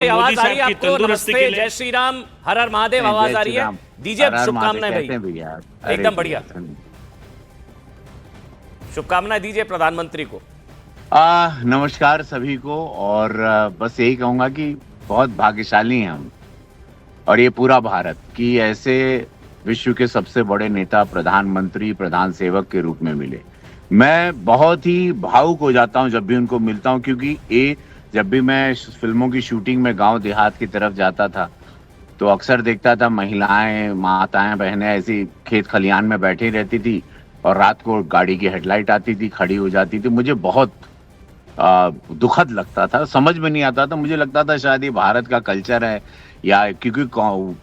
आवाज आ रही है की आपको? तंदुरुस्ती के नमस्ते, लिए। जय श्री राम, हर हर महादेव आवाज आ रही है? दीजिए अब शुभकामनाएं भैया। एकदम बढ़िया, शुभकामनाएं दीजिए प्रधानमंत्री को। नमस्कार सभी को। और बस यही कहूंगा कि बहुत भाग्यशाली हैं हम और ये पूरा भारत कि ऐसे विश्व के सबसे बड़े नेता प्रधानमंत्री प्रधान सेवक के रूप में मिले। मैं बहुत ही भावुक हो जाता हूं जब भी उनको मिलता हूं, क्योंकि जब भी मैं फिल्मों की शूटिंग में गांव देहात की तरफ जाता था तो अक्सर देखता था महिलाएं, माताएं, बहनें ऐसी खेत खलियान में बैठी रहती थी और रात को गाड़ी की हेडलाइट आती थी, खड़ी हो जाती थी। मुझे बहुत दुखद लगता था, समझ में नहीं आता था। मुझे लगता था शायद ये भारत का कल्चर है, या क्योंकि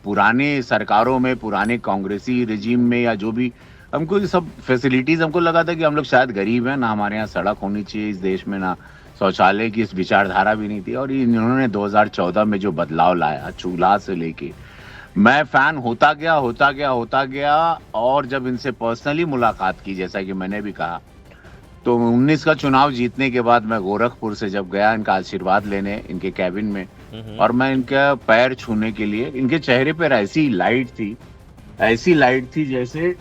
पुराने सरकारों में, पुराने कांग्रेसी रिजीम में, या जो भी हमको ये सब फैसिलिटीज, हमको लगा था कि हम लोग शायद गरीब हैं, ना हमारे यहाँ सड़क होनी चाहिए इस देश में, ना शौचालय की इस विचारधारा भी नहीं थी। और इन्होंने 2014 में जो बदलाव लाया चूल्हा से लेके, मैं फैन होता गया। और जब इनसे पर्सनली मुलाकात की, जैसा कि मैंने भी कहा, तो 19 का चुनाव जीतने के बाद मैं गोरखपुर से जब गया इनका आशीर्वाद लेने इनके कैबिन में, और मैं इनका पैर छूने के लिए, इनके चेहरे पर ऐसी लाइट थी जैसे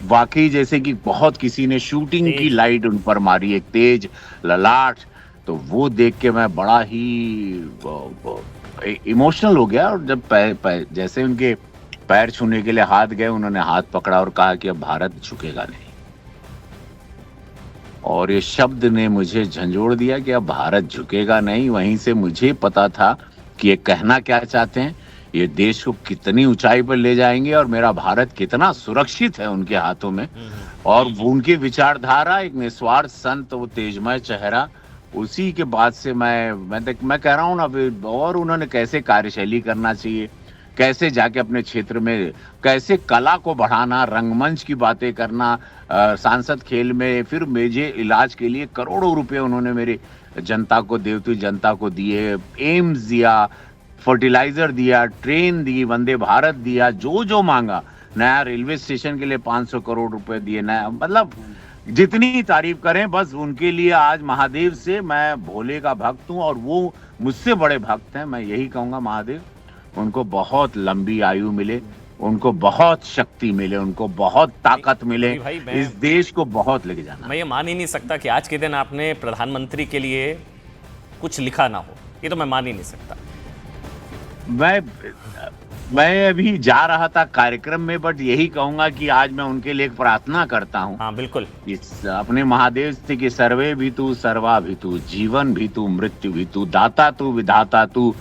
वाकई जैसे कि बहुत किसी ने शूटिंग की लाइट उन पर मारी, एक तेज ललाट। तो वो देख के मैं बड़ा ही इमोशनल हो गया। और जब जैसे उनके पैर छूने के लिए हाथ गए, उन्होंने हाथ पकड़ा और कहा कि अब भारत झुकेगा नहीं। और ये शब्द ने मुझे झंझोड़ दिया कि अब भारत झुकेगा नहीं। वहीं से मुझे पता था कि ये कहना क्या चाहते हैं, ये देश को कितनी ऊंचाई पर ले जाएंगे और मेरा भारत कितना सुरक्षित है उनके हाथों में। और उनकी विचारधारा, एक निस्वार्थ संत, वो तेजमय चेहरा, उसी के बाद से मैं कह रहा हूँ ना। और उन्होंने कैसे कार्यशैली करना चाहिए, कैसे जाके अपने क्षेत्र में कैसे कला को बढ़ाना, रंगमंच की बातें करना, सांसद खेल में, फिर मेजे इलाज के लिए करोड़ों रुपए उन्होंने मेरे जनता को, देवती जनता को दिए। एम्स दिया, फर्टिलाइजर दिया, ट्रेन दी, वंदे भारत दिया, जो जो मांगा। नया रेलवे स्टेशन के लिए 500 करोड़ रुपए दिए। नया, मतलब जितनी तारीफ करें बस उनके लिए। आज महादेव से, मैं भोले का भक्त हूं और वो मुझसे बड़े भक्त हैं। मैं यही कहूंगा, महादेव उनको बहुत लंबी आयु मिले, उनको बहुत शक्ति मिले, उनको बहुत ताकत मिले, इस देश को बहुत लेके जाना। मैं ये मान ही नहीं सकता कि आज के दिन आपने प्रधानमंत्री के लिए कुछ लिखा ना हो। ये तो मैं मान ही नहीं सकता। मैं अभी जा रहा था कार्यक्रम में, बट यही कहूंगा कि आज मैं उनके लिए एक प्रार्थना करता हूं। हाँ बिल्कुल। अपने महादेव से कि सर्वे भी तू, सर्वा भी तू, जीवन भी तू, मृत्यु भी तू, दाता तू, विधाता तू,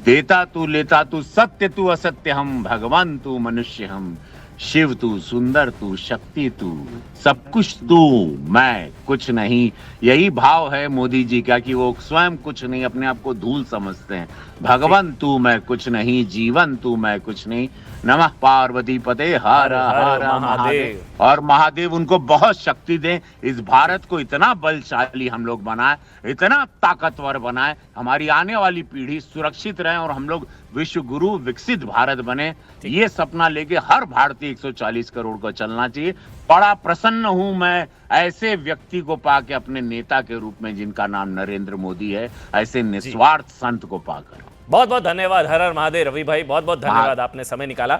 देता तू, लेता तू, सत्य तू, असत्य हम, भगवान तू, मनुष्य हम, शिव तू, सुंदर तू, शक्ति तू, सब कुछ तू, मैं कुछ नहीं। यही भाव है मोदी जी का कि वो स्वयं कुछ नहीं, अपने आप को धूल समझते हैं। भगवान तू, मैं कुछ नहीं, जीवन तू, मैं कुछ नहीं, नमः पार्वती पते, हर हर महादेव। और महादेव उनको बहुत शक्ति दें, इस भारत को इतना बलशाली हम लोग बनाए, इतना ताकतवर बनाए, हमारी आने वाली पीढ़ी सुरक्षित रहे और हम लोग विश्व गुरु विकसित भारत बने। ये सपना लेके हर भारतीय 140 करोड़ को चलना चाहिए। बड़ा प्रसन्न हूं मैं ऐसे व्यक्ति को पाके, अपने नेता के रूप में, जिनका नाम नरेंद्र मोदी है, ऐसे निस्वार्थ संत को पाकर। बहुत बहुत धन्यवाद। हर हर महादेव रवि भाई, बहुत बहुत धन्यवाद, आपने समय निकाला।